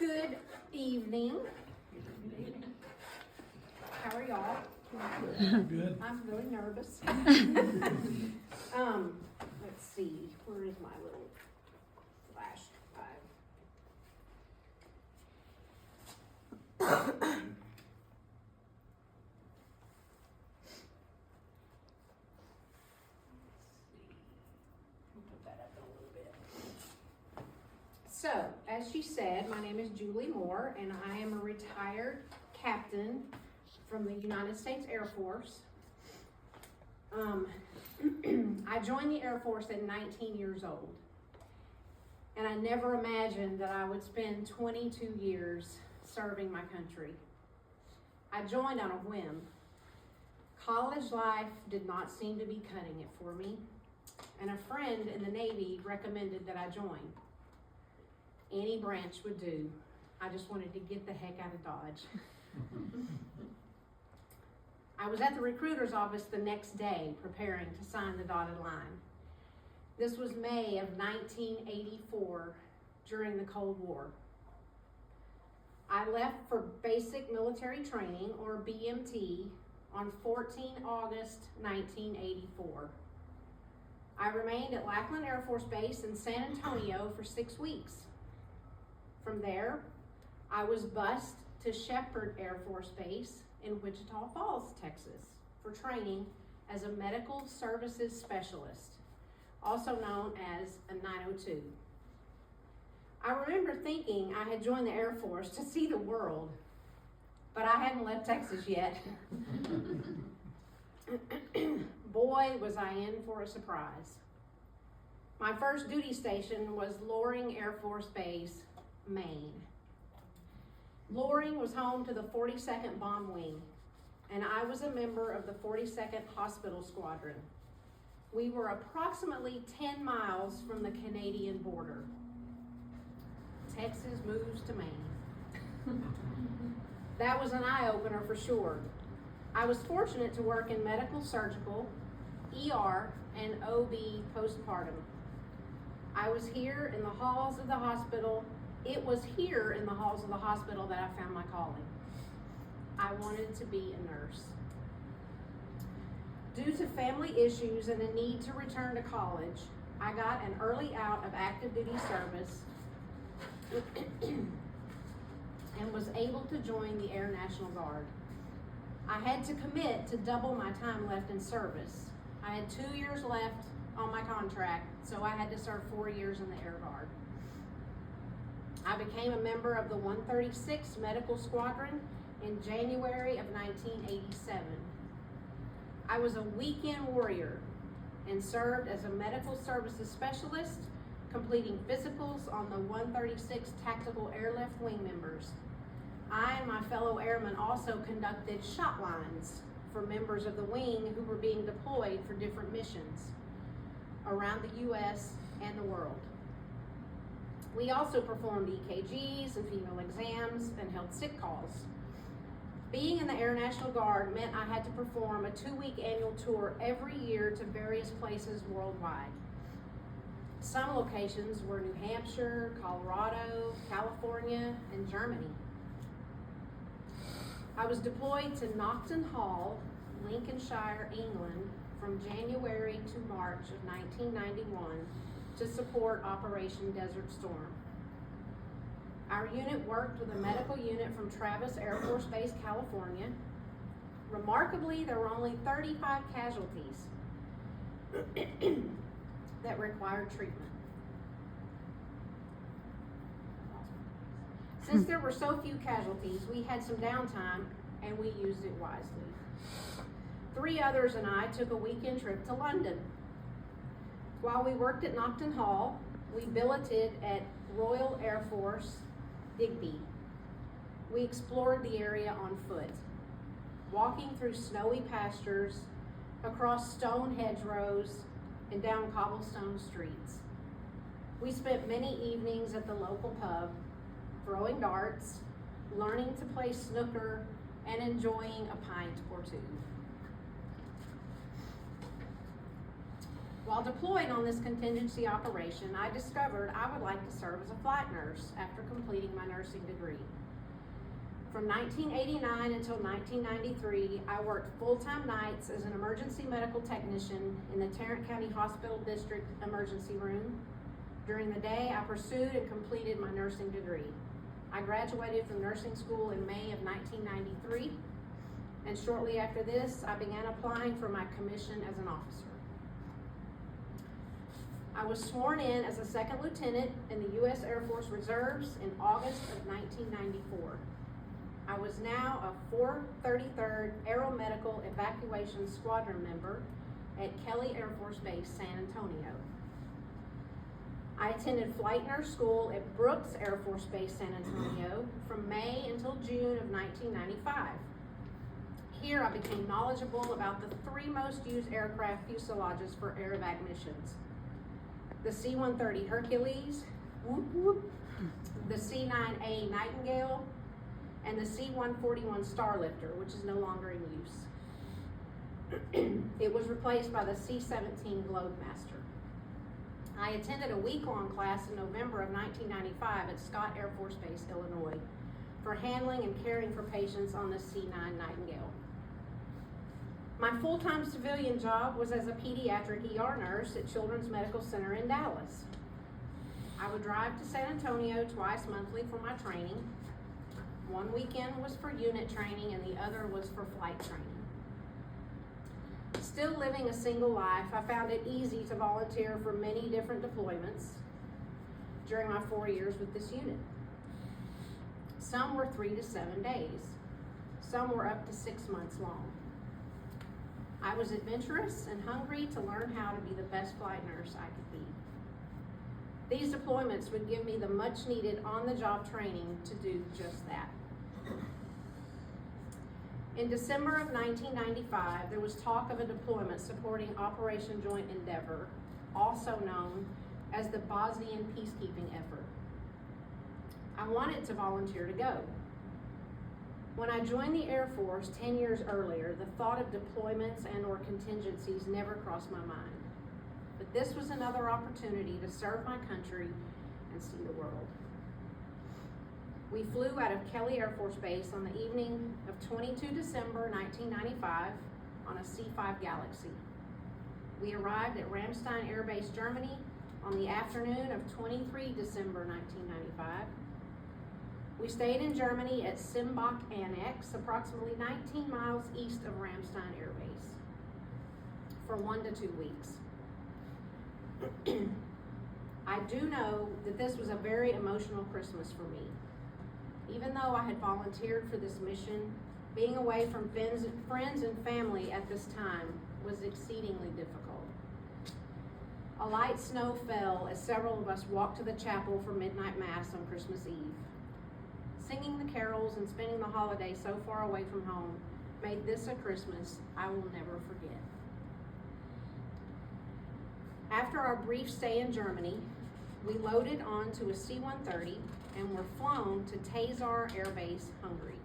Good evening. How are y'all? Good. I'm really nervous. Let's see, where is my little flash drive? Put that up a little bit. So, as she said, my name is Julie Moore, and I am a retired captain from the United States Air Force. I joined the Air Force at 19 years old, and I never imagined that I would spend 22 years serving my country. I joined on a whim. College life did not seem to be cutting it for me, and a friend in the Navy recommended that I join. Any branch would do. I just wanted to get the heck out of Dodge. I was at the recruiter's office the next day preparing to sign the dotted line. This was May of 1984 during the Cold War. I left for basic military training, or BMT, on 14 August 1984. I remained at Lackland Air Force Base in San Antonio for 6 weeks. From there, I was bused to Shepherd Air Force Base in Wichita Falls, Texas, for training as a medical services specialist, also known as a 902. I remember thinking I had joined the Air Force to see the world, but I hadn't left Texas yet. Boy, was I in for a surprise. My first duty station was Loring Air Force Base, Maine. Loring was home to the 42nd Bomb Wing, and I was a member of the 42nd Hospital Squadron. We were approximately 10 miles from the Canadian border. Texas moves to Maine. That was an eye-opener for sure. I was fortunate to work in medical surgical, ER, and OB postpartum. I was here in the halls of the hospital. It was here in the halls of the hospital that I found my calling. I wanted to be a nurse. Due to family issues and a need to return to college, I got an early out of active duty service and was able to join the Air National Guard. I had to commit to double my time left in service. I had 2 years left on my contract, so I had to serve 4 years in the Air Guard. I became a member of the 136th Medical Squadron in January of 1987. I was a weekend warrior and served as a medical services specialist, completing physicals on the 136th Tactical Airlift Wing members. I and my fellow airmen also conducted shot lines for members of the wing who were being deployed for different missions around the U.S. and the world. We also performed EKGs and female exams and held sick calls. Being in the Air National Guard meant I had to perform a 2-week annual tour every year to various places worldwide. Some locations were New Hampshire, Colorado, California, and Germany. I was deployed to Naughton Hall, Lincolnshire, England, from January to March of 1991 to support Operation Desert Storm. Our unit worked with a medical unit from Travis Air Force Base, California. Remarkably, there were only 35 casualties that required treatment. Since there were so few casualties, we had some downtime and we used it wisely. 3 others and I took a weekend trip to London. While we worked at Naughton Hall, we billeted at Royal Air Force, Digby. We explored the area on foot, walking through snowy pastures, across stone hedgerows, and down cobblestone streets. We spent many evenings at the local pub, throwing darts, learning to play snooker, and enjoying a pint or two. While deployed on this contingency operation, I discovered I would like to serve as a flight nurse after completing my nursing degree. From 1989 until 1993, I worked full-time nights as an emergency medical technician in the Tarrant County Hospital District emergency room. During the day, I pursued and completed my nursing degree. I graduated from nursing school in May of 1993, and shortly after this, I began applying for my commission as an officer. I was sworn in as a second lieutenant in the U.S. Air Force Reserves in August of 1994. I was now a 433rd Aeromedical Evacuation Squadron member at Kelly Air Force Base, San Antonio. I attended flight nurse school at Brooks Air Force Base, San Antonio from May until June of 1995. Here I became knowledgeable about the three most used aircraft fuselages for air evac missions: the C-130 Hercules, whoop whoop, the C-9A Nightingale, and the C-141 Starlifter, which is no longer in use. It was replaced by the C-17 Globemaster. I attended a week-long class in November of 1995 at Scott Air Force Base, Illinois, for handling and caring for patients on the C-9 Nightingale. My full-time civilian job was as a pediatric ER nurse at Children's Medical Center in Dallas. I would drive to San Antonio twice monthly for my training. One weekend was for unit training and the other was for flight training. Still living a single life, I found it easy to volunteer for many different deployments during my 4 years with this unit. Some were 3 to 7 days. Some were up to 6 months long. I was adventurous and hungry to learn how to be the best flight nurse I could be. These deployments would give me the much needed on-the-job training to do just that. In December of 1995, there was talk of a deployment supporting Operation Joint Endeavor, also known as the Bosnian peacekeeping effort. I wanted to volunteer to go. When I joined the Air Force 10 years earlier, the thought of deployments and or contingencies never crossed my mind. But this was another opportunity to serve my country and see the world. We flew out of Kelly Air Force Base on the evening of 22 December 1995 on a C-5 Galaxy. We arrived at Ramstein Air Base, Germany on the afternoon of 23 December 1995. We stayed in Germany at Simbach Annex, approximately 19 miles east of Ramstein Air Base, for 1 to 2 weeks. I do know that this was a very emotional Christmas for me. Even though I had volunteered for this mission, being away from friends and family at this time was exceedingly difficult. A light snow fell as several of us walked to the chapel for midnight mass on Christmas Eve. Singing the carols and spending the holiday so far away from home made this a Christmas I will never forget. After our brief stay in Germany, we loaded onto a C-130 and were flown to Tazar Air Base, Hungary.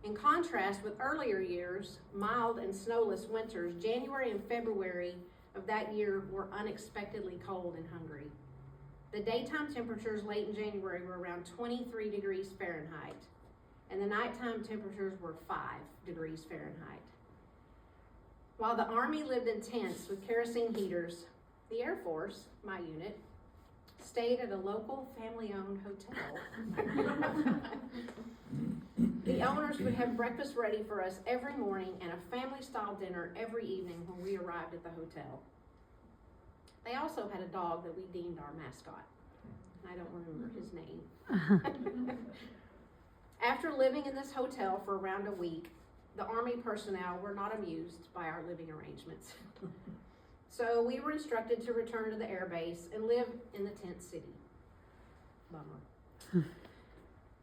In contrast with earlier years, mild and snowless winters, January and February of that year were unexpectedly cold in Hungary. The daytime temperatures late in January were around 23 degrees Fahrenheit, and the nighttime temperatures were 5 degrees Fahrenheit. While the Army lived in tents with kerosene heaters, the Air Force, my unit, stayed at a local family-owned hotel. The owners would have breakfast ready for us every morning and a family-style dinner every evening when we arrived at the hotel. They also had a dog that we deemed our mascot. I don't remember his name. After living in this hotel for around a week, the Army personnel were not amused by our living arrangements. So we were instructed to return to the air base and live in the tent city. Bummer.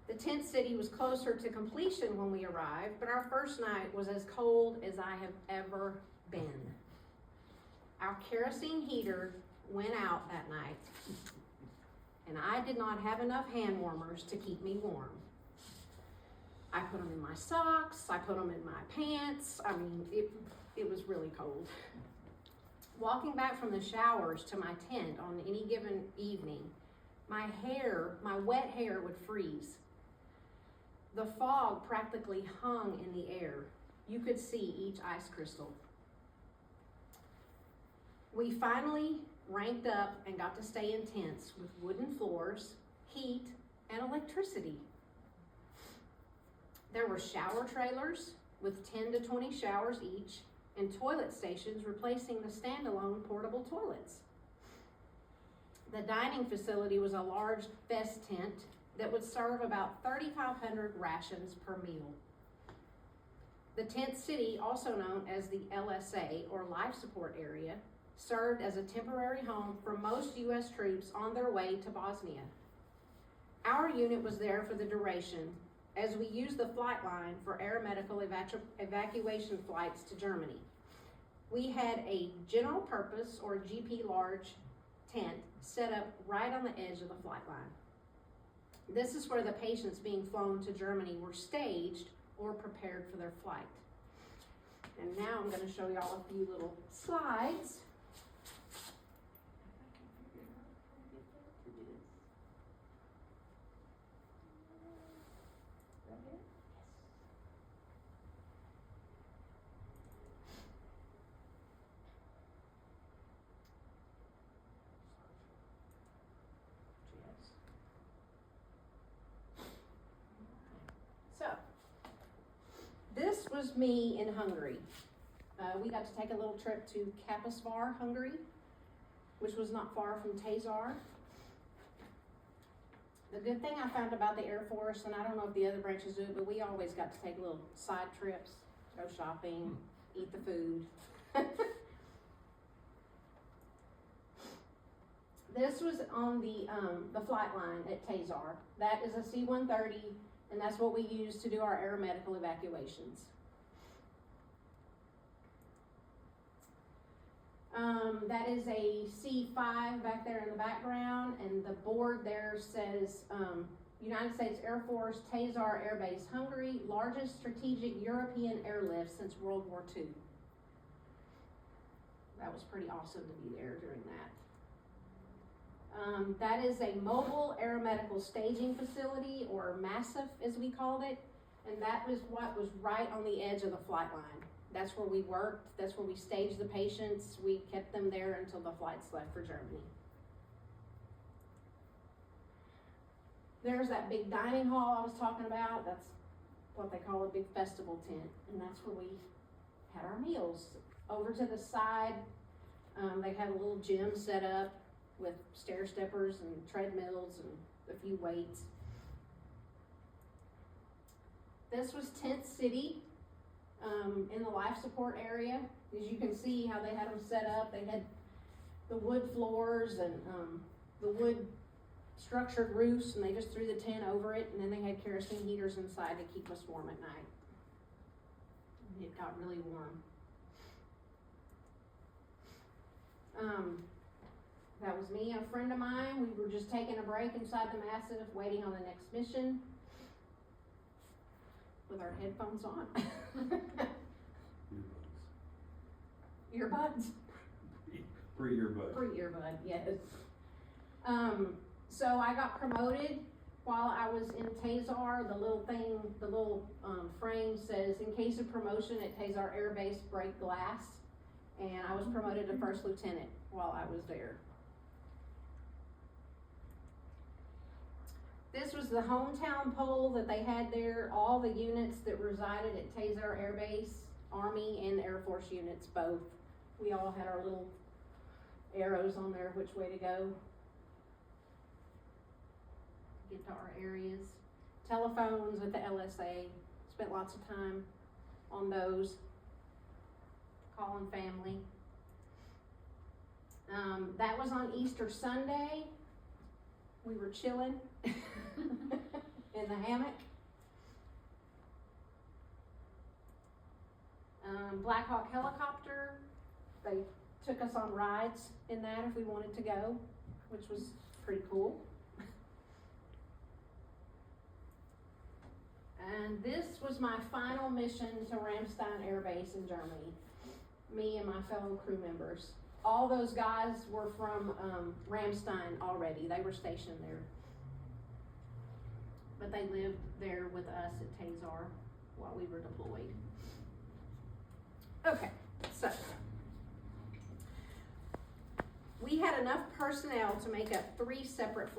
The tent city was closer to completion when we arrived, but our first night was as cold as I have ever been. Our kerosene heater went out that night, and I did not have enough hand warmers to keep me warm. I put them in my socks, I put them in my pants. I mean, it was really cold. Walking back from the showers to my tent on any given evening, my wet hair would freeze. The fog practically hung in the air. You could see each ice crystal. We finally ranked up and got to stay in tents with wooden floors, heat, and electricity. There were shower trailers with 10 to 20 showers each, and toilet stations replacing the standalone portable toilets. The dining facility was a large fest tent that would serve about 3,500 rations per meal. The tent city, also known as the LSA, or Life Support Area, served as a temporary home for most U.S. troops on their way to Bosnia. Our unit was there for the duration, as we used the flight line for air medical evacuation flights to Germany. We had a general purpose, or GP large, tent set up right on the edge of the flight line. This is where the patients being flown to Germany were staged or prepared for their flight. And now I'm going to show y'all a few little slides. This was me in Hungary. We got to take a little trip to Kaposvár, Hungary, which was not far from Tazar. The good thing I found about the Air Force, and I don't know if the other branches do it, but we always got to take little side trips, go shopping, eat the food. This was on the flight line at Tazar. That is a C-130, and that's what we use to do our air medical evacuations. That is a C-5 back there in the background, and the board there says United States Air Force, Tazar Air Base, Hungary, largest strategic European airlift since World War II. That was pretty awesome to be there during that. That is a mobile aeromedical staging facility, or MASIF as we called it, and that was what was right on the edge of the flight line. That's where we worked, that's where we staged the patients. We kept them there until the flights left for Germany. There's that big dining hall I was talking about. That's what they call a big festival tent, and that's where we had our meals. Over to the side, they had a little gym set up with stair steppers and treadmills and a few weights. This was Tent City in the life support area. As you can see how they had them set up. They had the wood floors and the wood structured roofs, and they just threw the tent over it, and then they had kerosene heaters inside to keep us warm at night. It got really warm. That was me and a friend of mine. We were just taking a break inside the MASIF, waiting on the next mission with our headphones on. Earbuds? Pre-earbud. Pre-earbud, yes. So I got promoted while I was in Tazar. The little frame says, in case of promotion at Tazar Air Base, break glass. And I was promoted to first lieutenant while I was there. This was the hometown poll that they had there. All the units that resided at Tazar Air Base, Army and Air Force units both. We all had our little arrows on there, which way to go. Get to our areas. Telephones at the LSA. Spent lots of time on those. Calling family. That was on Easter Sunday. We were chilling in the hammock. Black Hawk helicopter. They took us on rides in that if we wanted to go, which was pretty cool. And this was my final mission to Ramstein Air Base in Germany. Me and my fellow crew members. All those guys were from Ramstein already. They were stationed there. But they lived there with us at Tazar while we were deployed. Okay, so we had enough personnel to make up 3 separate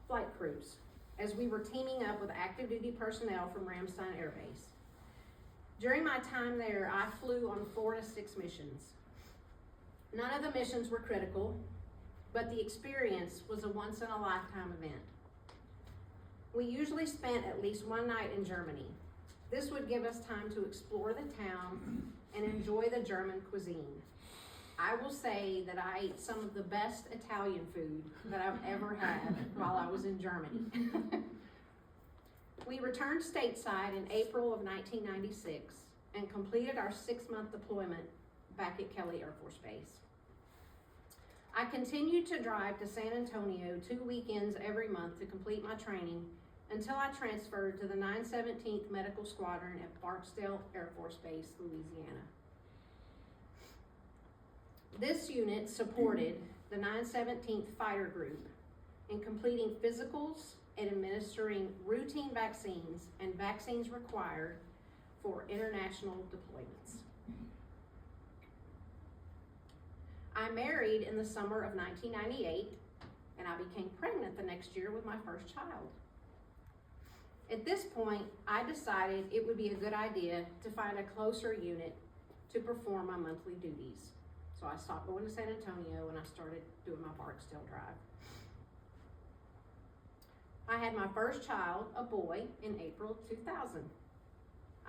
flight crews as we were teaming up with active duty personnel from Ramstein Air Base. During my time there, I flew on 4 to 6 missions. None of the missions were critical, but the experience was a once-in-a-lifetime event. We usually spent at least one night in Germany. This would give us time to explore the town and enjoy the German cuisine. I will say that I ate some of the best Italian food that I've ever had while I was in Germany. We returned stateside in April of 1996 and completed our 6-month deployment back at Kelly Air Force Base. I continued to drive to San Antonio 2 weekends every month to complete my training until I transferred to the 917th Medical Squadron at Barksdale Air Force Base, Louisiana. This unit supported the 917th Fighter Group in completing physicals and administering routine vaccines and vaccines required for international deployments. I married in the summer of 1998, and I became pregnant the next year with my first child. At this point, I decided it would be a good idea to find a closer unit to perform my monthly duties. So I stopped going to San Antonio and I started doing my Barksdale drive. I had my first child, a boy, in April 2000.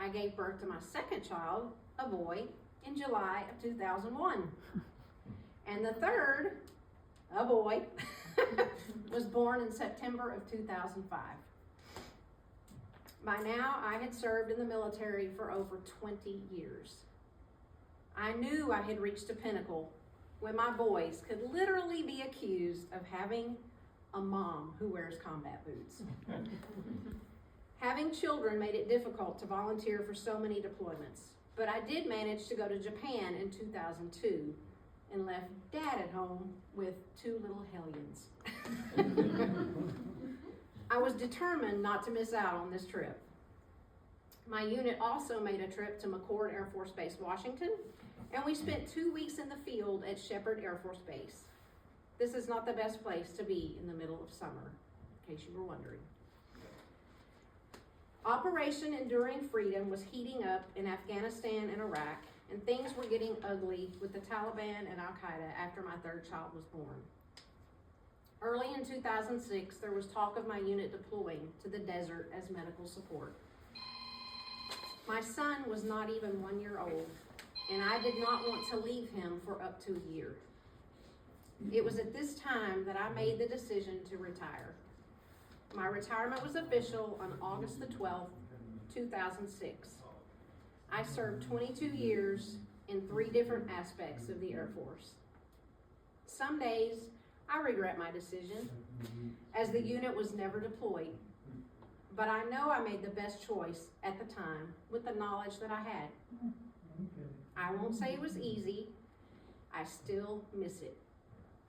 I gave birth to my second child, a boy, in July of 2001. And the third, a boy, was born in September of 2005. By now, I had served in the military for over 20 years. I knew I had reached a pinnacle when my boys could literally be accused of having a mom who wears combat boots. Having children made it difficult to volunteer for so many deployments, but I did manage to go to Japan in 2002 and left Dad at home with 2 little hellions. I was determined not to miss out on this trip. My unit also made a trip to McCord Air Force Base, Washington, and we spent 2 weeks in the field at Shepherd Air Force Base. This is not the best place to be in the middle of summer, in case you were wondering. Operation Enduring Freedom was heating up in Afghanistan and Iraq, and things were getting ugly with the Taliban and Al-Qaeda after my 3rd child was born. Early in 2006, there was talk of my unit deploying to the desert as medical support. My son was not even 1 year old, and I did not want to leave him for up to a year. It was at this time that I made the decision to retire. My retirement was official on August the 12th, 2006. I served 22 years in 3 different aspects of the Air Force. Some days, I regret my decision, as the unit was never deployed. But I know I made the best choice at the time with the knowledge that I had. I won't say it was easy. I still miss it.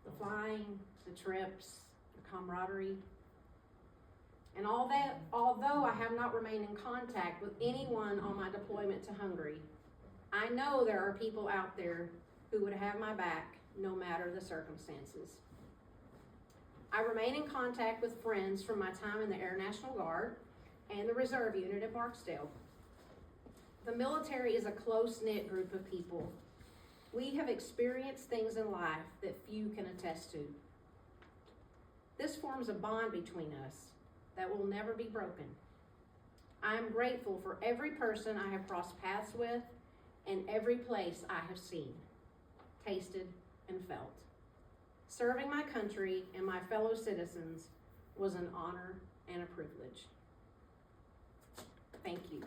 The flying, the trips, the camaraderie. And all that, although I have not remained in contact with anyone on my deployment to Hungary, I know there are people out there who would have my back no matter the circumstances. I remain in contact with friends from my time in the Air National Guard and the Reserve Unit at Barksdale. The military is a close-knit group of people. We have experienced things in life that few can attest to. This forms a bond between us that will never be broken. I am grateful for every person I have crossed paths with and every place I have seen, tasted, and felt. Serving my country and my fellow citizens was an honor and a privilege. Thank you.